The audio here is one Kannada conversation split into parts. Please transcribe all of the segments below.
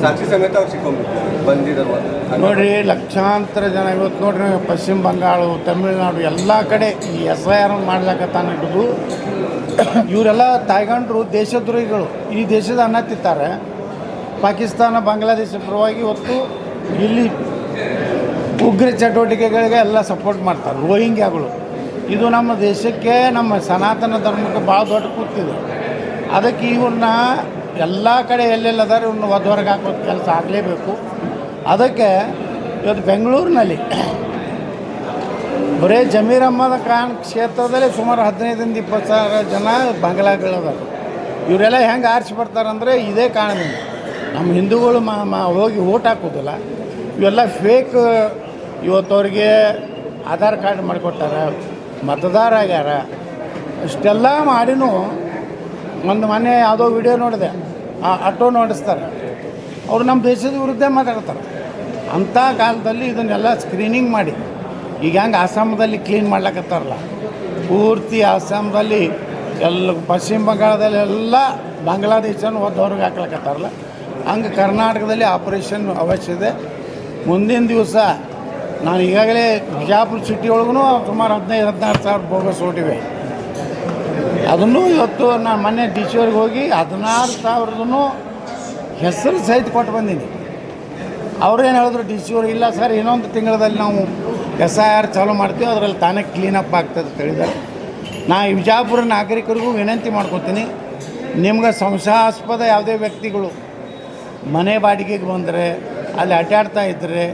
ಸಾಕ್ಷಿ ಸಮೇತ ಅವ್ರು ಸಿಕ್ಕೊಂಡ್ಬಿಟ್ಟು ಬಂದಿದ್ದಾರೆ. ನೋಡಿರಿ, ಲಕ್ಷಾಂತರ ಜನ ಇವತ್ತು ನೋಡ್ರಿ, ಪಶ್ಚಿಮ ಬಂಗಾಳ, ತಮಿಳುನಾಡು ಎಲ್ಲ ಕಡೆ ಈ SIR ಮಾಡ್ಲಕತ್ತಾನ ಹಿಡಿದು ಇವರೆಲ್ಲ ತಾಯ್ಗಂಡ್ರು ದೇಶದ್ರೋಹಿಗಳು. ಈ ದೇಶದ ಅನ್ನ ತಿಂತಾರೆ. ಪಾಕಿಸ್ತಾನ, ಬಾಂಗ್ಲಾದೇಶ ಪರವಾಗಿ ಇವತ್ತು ಇಲ್ಲಿ ಉಗ್ರ ಚಟುವಟಿಕೆಗಳಿಗೆ ಎಲ್ಲ ಸಪೋರ್ಟ್ ಮಾಡ್ತಾರೆ ರೋಹಿಂಗ್ಯಾಗಳು. ಇದು ನಮ್ಮ ದೇಶಕ್ಕೆ, ನಮ್ಮ ಸನಾತನ ಧರ್ಮಕ್ಕೆ ಭಾಳ ದೊಡ್ಡ ಕೂತಿದೆ. ಅದಕ್ಕೆ ಇವ್ರನ್ನ ಎಲ್ಲ ಕಡೆ ಎಲ್ಲೆಲ್ಲದಾರೆ ಇವ್ರನ್ನ ಹೊರಗೆ ಹಾಕೋದು ಕೆಲಸ ಆಗಲೇಬೇಕು. ಅದಕ್ಕೆ ಇವತ್ತು ಬೆಂಗಳೂರಿನಲ್ಲಿ ಬರೀ ಜಮೀರ್ ಅಹ್ಮದ್ ಖಾನ್ ಕ್ಷೇತ್ರದಲ್ಲೇ ಸುಮಾರು 15-20 ಜನ ಬಾಂಗ್ಲಾಗಳದಾರ. ಇವರೆಲ್ಲ ಹೆಂಗೆ ಆರಿಸಿ ಬರ್ತಾರಂದರೆ ಇದೇ ಕಾರಣದಿಂದ. ನಮ್ಮ ಹಿಂದೂಗಳು ಹೋಗಿ ಓಟ್ ಹಾಕೋದಿಲ್ಲ. ಇವೆಲ್ಲ ಫೇಕ್. ಇವತ್ತವ್ರಿಗೆ ಆಧಾರ್ ಕಾರ್ಡ್ ಮಾಡಿಕೊಟ್ಟಾರ, ಮತದಾರ ಆಗ್ಯಾರ. ಇಷ್ಟೆಲ್ಲ ಮಾಡಿನೂ ಒಂದು ಮೊನ್ನೆ ಯಾವುದೋ ವಿಡಿಯೋ ನೋಡಿದೆ, ಆಟೋ ನಡೆಸ್ತಾರೆ. ಅವರು ನಮ್ಮ ದೇಶದ ವಿರುದ್ಧ ಮಾತಾಡ್ತಾರೆ. ಅಂಥ ಕಾಲದಲ್ಲಿ ಇದನ್ನೆಲ್ಲ ಸ್ಕ್ರೀನಿಂಗ್ ಮಾಡಿ, ಈಗ ಹೆಂಗೆ ಆಸಾಮದಲ್ಲಿ ಕ್ಲೀನ್ ಮಾಡ್ಲಿಕ್ಕತ್ತಾರಲ್ಲ, ಪೂರ್ತಿ ಆಸಾಮದಲ್ಲಿ ಎಲ್ಲ, ಪಶ್ಚಿಮ ಬಂಗಾಳದಲ್ಲಿ ಎಲ್ಲ ಬಾಂಗ್ಲಾದೇಶನ ಹೊರಗೆ ಹಾಕ್ಲಕ್ಕತ್ತಾರಲ್ಲ, ಹಂಗೆ ಕರ್ನಾಟಕದಲ್ಲಿ ಆಪರೇಷನ್ ಅವಶ್ಯ ಇದೆ. ಮುಂದಿನ ದಿವಸ ನಾನು ಈಗಾಗಲೇ ಬಿಜಾಪುರ ಸಿಟಿ ಒಳಗೂ ಸುಮಾರು 15-16 ಸಾವಿರ ಬೋಗಸ್ ಓಟಿವೆ. ಅದನ್ನು ಇವತ್ತು ನಾನು ಮೊನ್ನೆ DC ಅವ್ರಿಗೆ ಹೋಗಿ 16,000 ಹೆಸರು ಸಹಿತ ಕೊಟ್ಟು ಬಂದೀನಿ. ಅವ್ರೇನು ಹೇಳಿದ್ರು DC ಅವ್ರು, ಇಲ್ಲ ಸರ್, ಇನ್ನೊಂದು ತಿಂಗಳಲ್ಲಿ ನಾವು SIR ಚಾಲೂ ಮಾಡ್ತೀವಿ, ಅದರಲ್ಲಿ ತಾನೇ ಕ್ಲೀನಪ್ ಆಗ್ತದೆ ಅಂತ ಹೇಳಿದ್ದಾರೆ. ನಾ ಈ ಬಿಜಾಪುರ ನಾಗರಿಕರಿಗೂ ವಿನಂತಿ ಮಾಡ್ಕೊತೀನಿ, ನಿಮ್ಗೆ ಸಂಶಯಾಸ್ಪದ ಯಾವುದೇ ವ್ಯಕ್ತಿಗಳು ಮನೆ ಬಾಡಿಗೆಗೆ ಬಂದರೆ, ಅಲ್ಲಿ ಅಡ್ಡಾಡ್ತಾ ಇದ್ದರೆ,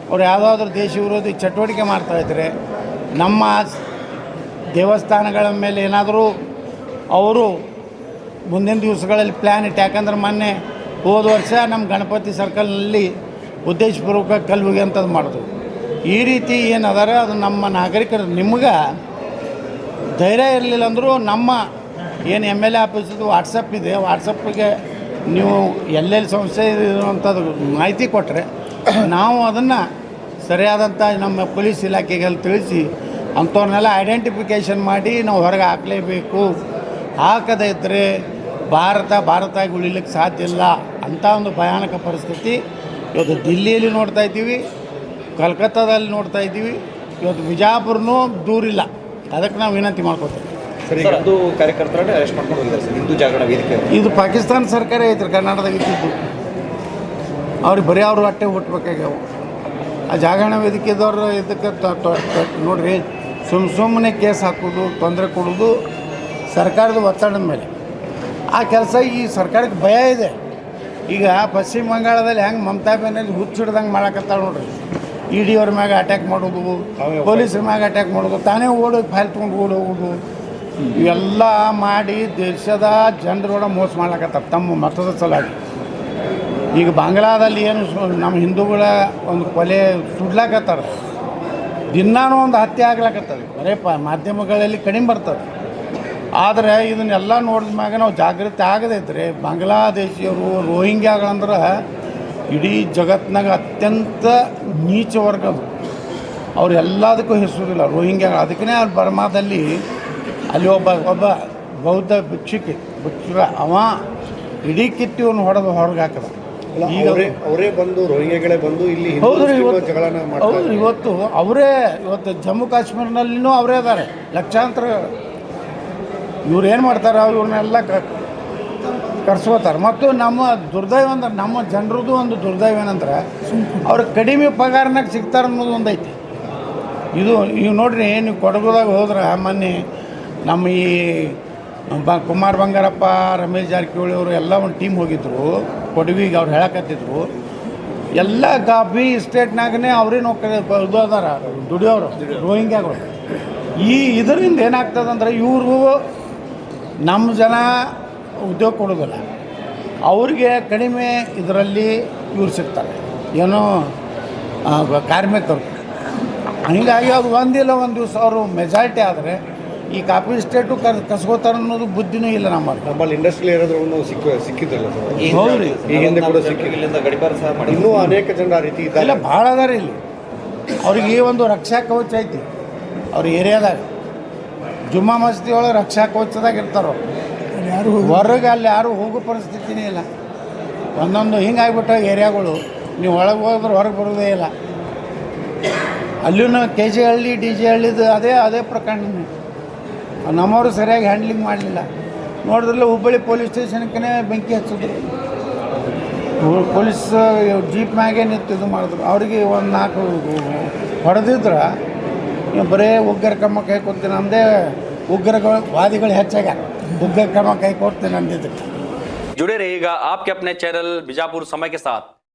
ಅವ್ರು ಯಾವುದಾದ್ರೂ ದೇಶ ವಿರೋಧಿ ಚಟುವಟಿಕೆ ಮಾಡ್ತಾಯಿದ್ರೆ, ನಮ್ಮ ದೇವಸ್ಥಾನಗಳ ಮೇಲೆ ಏನಾದರೂ ಅವರು ಮುಂದಿನ ದಿವಸಗಳಲ್ಲಿ ಪ್ಲ್ಯಾನ್ ಇಟ್ಟು, ಯಾಕಂದ್ರೆ ಮೊನ್ನೆ ಹೋದ ವರ್ಷ ನಮ್ಮ ಗಣಪತಿ ಸರ್ಕಲ್ನಲ್ಲಿ ಉದ್ದೇಶಪೂರ್ವಕ ಕಲ್ವಿಗೆ ಅಂಥದ್ದು ಮಾಡಿದ್ರು. ಈ ರೀತಿ ಏನು ಅದಾರ ಅದು ನಮ್ಮ ನಾಗರಿಕರು. ನಿಮ್ಗೆ ಧೈರ್ಯ ಇರಲಿಲ್ಲ ಅಂದರೂ ನಮ್ಮ ಏನು MLA ಆಫೀಸದು ವಾಟ್ಸಪ್ ಇದೆ, ವಾಟ್ಸಪ್ಪಿಗೆ ನೀವು ಎಲ್ಲೆಲ್ಲಿ ಸಮಸ್ಯೆ ಇರುವಂಥದ್ದು ಮಾಹಿತಿ ಕೊಟ್ಟರೆ ನಾವು ಅದನ್ನು ಸರಿಯಾದಂಥ ನಮ್ಮ ಪೊಲೀಸ್ ಇಲಾಖೆಗೆಲ್ಲ ತಿಳಿಸಿ ಅಂಥವ್ರನ್ನೆಲ್ಲ ಐಡೆಂಟಿಫಿಕೇಷನ್ ಮಾಡಿ ನಾವು ಹೊರಗೆ ಹಾಕಲೇಬೇಕು. ಹಾಕದೇ ಇದ್ದರೆ ಭಾರತ ಉಳಿಲಿಕ್ಕೆ ಸಾಧ್ಯ ಇಲ್ಲ. ಅಂಥ ಒಂದು ಭಯಾನಕ ಪರಿಸ್ಥಿತಿ ಇವತ್ತು ದಿಲ್ಲಿಯಲ್ಲಿ ನೋಡ್ತಾ ಇದ್ದೀವಿ, ಕಲ್ಕತ್ತಾದಲ್ಲಿ ನೋಡ್ತಾ ಇದ್ದೀವಿ. ಇವತ್ತು ಬಿಜಾಪುರನೂ ದೂರಿಲ್ಲ. ಅದಕ್ಕೆ ನಾವು ವಿನಂತಿ ಮಾಡ್ಕೋತೀವಿ. ಸರಿ, ಅದು ಕಾರ್ಯಕರ್ತರನ್ನೇ ಅರೆಸ್ಟ್ ಮಾಡ್ಕೊಂಡು ಹೋಗಿದ್ದಾರೆ ಸರ್, ಹಿಂದೂ ಜಾಗರಣ ವೇದಿಕೆ. ಇದು ಪಾಕಿಸ್ತಾನ ಸರ್ಕಾರ ಐತ್ರಿ, ಕರ್ನಾಟಕದಾಗ ಇದ್ದಿದ್ದು. ಅವ್ರಿಗೆ ಬರೀ ಅವರು ಅಟ್ಟೆ ಹುಟ್ಟಬೇಕಾಗ್ಯಾವ. ಆ ಜಾಗರಣ ವೇದಿಕೆದವ್ರು ಇದಕ್ಕೆ ನೋಡ್ರಿ, ಸುಮ್ಮನೆ ಕೇಸ್ ಹಾಕೋದು, ತೊಂದರೆ ಕೊಡೋದು ಸರ್ಕಾರದ ಒತ್ತಡದ ಮೇಲೆ. ಆ ಕೆಲಸ ಈ ಸರ್ಕಾರಕ್ಕೆ ಭಯ ಇದೆ. ಈಗ ಪಶ್ಚಿಮ ಬಂಗಾಳದಲ್ಲಿ ಹೆಂಗೆ ಮಮತಾ ಬ್ಯಾನರ್ಜಿ ಹುಚ್ಚಿಡ್ದಂಗೆ ಮಾಡಕತ್ತಾಳೆ ನೋಡ್ರಿ. ED ಅವ್ರ ಮ್ಯಾಗ ಅಟ್ಯಾಕ್ ಮಾಡೋದು, ಪೊಲೀಸರ ಮ್ಯಾಗ ಅಟ್ಯಾಕ್ ಮಾಡೋದು, ತಾನೇ ಓಡೋಗಿ ಫೈಲ್ ತೊಗೊಂಡು ಓಡೋಗೋದು, ಇವೆಲ್ಲ ಮಾಡಿ ದೇಶದ ಜನರೋಡ ಮೋಸ ಮಾಡ್ಲಕತ್ತಾರೆ ತಮ್ಮ ಮತದ ಸಲುವಾಗಿ. ಈಗ ಬಾಂಗ್ಲಾದಲ್ಲಿ ಏನು ನಮ್ಮ ಹಿಂದೂಗಳ ಒಂದು ಕೊಲೆ ಸುಡ್ಲಾಕತ್ತಾರೆ, ದಿನಾನೂ ಒಂದು ಹತ್ಯೆ ಆಗ್ಲಾಕತ್ತದ. ಬರೇ ಮಾಧ್ಯಮಗಳಲ್ಲಿ ಕಡಿಮೆ ಬರ್ತದೆ. ಆದರೆ ಇದನ್ನೆಲ್ಲ ನೋಡಿದ ಮ್ಯಾಗ ನಾವು ಜಾಗೃತಿ ಆಗದೇ ಇದ್ದರೆ, ಬಾಂಗ್ಲಾದೇಶಿಯವರು ರೋಹಿಂಗ್ಯಾಗಳಂದ್ರೆ ಇಡೀ ಜಗತ್ತಿನಾಗ ಅತ್ಯಂತ ನೀಚ ವರ್ಗದು. ಅವ್ರು ಎಲ್ಲದಕ್ಕೂ ಹೆಸರಿಲ್ಲ ರೋಹಿಂಗ್ಯಾಗಳು. ಅದಕ್ಕೇ ಅಲ್ಲಿ ಬರ್ಮಾದಲ್ಲಿ ಅಲ್ಲಿ ಒಬ್ಬ ಬೌದ್ಧ ಭಿಕ್ಷುಕ ಅವ ಇಡೀ ಕಿತ್ತಿವನ್ನು ಹೊಡೆದು ಹೊರಗೆ ಹಾಕದ. ಈಗ ಅವರೇ ಬಂದು ರೋಹಿಂಗ್ಯಾಗಳೇ ಬಂದು ಇಲ್ಲಿ ಜಗಳನ ಮಾಡ್ತಾರೆ. ಇವತ್ತು ಜಮ್ಮು ಕಾಶ್ಮೀರ್ನಲ್ಲಿನೂ ಅವರೇ ಇದ್ದಾರೆ ಲಕ್ಷಾಂತರ. ಇವ್ರು ಏನು ಮಾಡ್ತಾರೆ, ಇವ್ರನ್ನೆಲ್ಲ ಕರ್ಸ್ಕೋತಾರೆ. ಮತ್ತು ನಮ್ಮ ದುರ್ದೈವ ಅಂದ್ರೆ, ನಮ್ಮ ಜನರದ್ದು ಒಂದು ದುರ್ದೈವ ಏನಂದ್ರೆ, ಅವ್ರಿಗೆ ಕಡಿಮೆ ಪಗಾರನಾಗ ಸಿಗ್ತಾರೆ ಅನ್ನೋದು ಒಂದು ಐತಿ. ಈಗ ನೋಡ್ರಿ, ನೀವು ಕೊಡಗುದಾಗ ಹೋದ್ರೆ ಮೊನ್ನೆ ನಮ್ಮ ಈ ಕುಮಾರ್ ಬಂಗಾರಪ್ಪ, ರಮೇಶ್ ಜಾರಕಿಹೊಳಿ ಅವರು ಎಲ್ಲ ಒಂದು ಟೀಮ್ ಹೋಗಿದ್ದರು ಕೊಡವಿಗೆ. ಅವ್ರು ಹೇಳಕತ್ತಿದ್ರು ಎಲ್ಲ ಕಾಫಿ ಎಸ್ಟೇಟ್ನಾಗೇ ಅವರೇ ನೌಕರಿ ಇದು ಅದಾರ, ದುಡಿಯೋರು ರೋಹಿಂಗ್ಯಾಗಳು. ಇದರಿಂದ ಏನಾಗ್ತದಂದ್ರೆ, ಇವ್ರಿಗೂ ನಮ್ಮ ಜನ ಉದ್ಯೋಗ ಕೊಡೋದಿಲ್ಲ, ಅವ್ರಿಗೆ ಕಡಿಮೆ ಇದರಲ್ಲಿ ಇವ್ರು ಸಿಗ್ತಾರೆ, ಏನೋ ಕಾರ್ಮಿಕರು. ಹೀಗಾಗಿ ಅವ್ರು ಒಂದಿಲ್ಲ ಒಂದು ದಿವಸ ಅವರು ಮೆಜಾರಿಟಿ ಆದರೆ ಈ ಕಾಫಿ ಎಸ್ಟೇಟು ಕಸ್ಕೋತಾರೆ ಅನ್ನೋದು ಬುದ್ಧಿನೂ ಇಲ್ಲ ನಮ್ಮಲ್ಲಿ ಇಂಡಸ್ಟ್ರಿಯಲ್ ಏನಾದರೂ ಸಿಕ್ಕಿದ್ರಲ್ಲ ಸರ್. ಹೌದ್ರಿ, ಈ ಹಿಂದೆ ಕೂಡ ಸಿಕ್ಕಿಲ್ಲಿಂದ ಗಡಿಪಾರ ಸಹ ಮಾಡಿ ಇನ್ನೂ ಅನೇಕ ಜನ ಆ ರೀತಿ ಇಲ್ಲ ಭಾಳ ಅದಾರ ಇಲ್ಲಿ. ಅವ್ರಿಗೆ ಈ ಒಂದು ರಕ್ಷಾ ಕವಚ ಐತಿ ಅವ್ರ ಏರಿಯಾದಾಗ. ಜುಮ್ಮಾ ಮಸ್ತಿ ಒಳಗೆ ರಕ್ಷಾ ಕವಚದಾಗ ಇರ್ತಾರೋ, ಯಾರು ಹೊರಗೆ ಅಲ್ಲಿ ಯಾರು ಹೋಗೋ ಪರಿಸ್ಥಿತಿನೇ ಇಲ್ಲ. ಒಂದೊಂದು ಹಿಂಗಾಗ್ಬಿಟ್ಟ ಏರಿಯಾಗಳು ನೀವು ಒಳಗೆ ಹೋದ್ರೆ ಹೊರಗೆ ಬರೋದೇ ಇಲ್ಲ. ಅಲ್ಲೂ ಕೆ ಜೆ ಹಳ್ಳಿ ಡಿ ಜೆ ಹಳ್ಳಿದು ಅದೇ ಪ್ರಕರಣನೇ. ನಮ್ಮವರು ಸರಿಯಾಗಿ ಹ್ಯಾಂಡ್ಲಿಂಗ್ ಮಾಡಲಿಲ್ಲ. ನೋಡಿದ್ರಲ್ಲ ಹುಬ್ಬಳ್ಳಿ ಪೊಲೀಸ್ ಸ್ಟೇಷನ್ಗೆ ಬೆಂಕಿ ಹಚ್ಚಿದ್ರು. ಪೊಲೀಸ್ ಜೀಪ್ ಮ್ಯಾಗೆ ನಿಂತು ಇದು ಮಾಡಿದ್ರು. ಅವರಿಗೆ ಒಂದು 4 ಹೊಡೆದಿದ್ರೆ ಬರೀ ಉಗ್ರ ಕ್ರಮ ಕೈ ಕೊಡ್ತೀನಿ ಅಂದೇ ಉಗ್ರಗಳು ವಾದಿಗಳು ಹೆಚ್ಚಾಗ್ಯಾರ. ಉಗ್ರ ಕ್ರಮ ಕೈ ಕೊಡ್ತೀನಿ ಅಂದಿದ್ರು. जुड़े रहिएगा आपके अपने चैनल बीजापुर समय के साथ।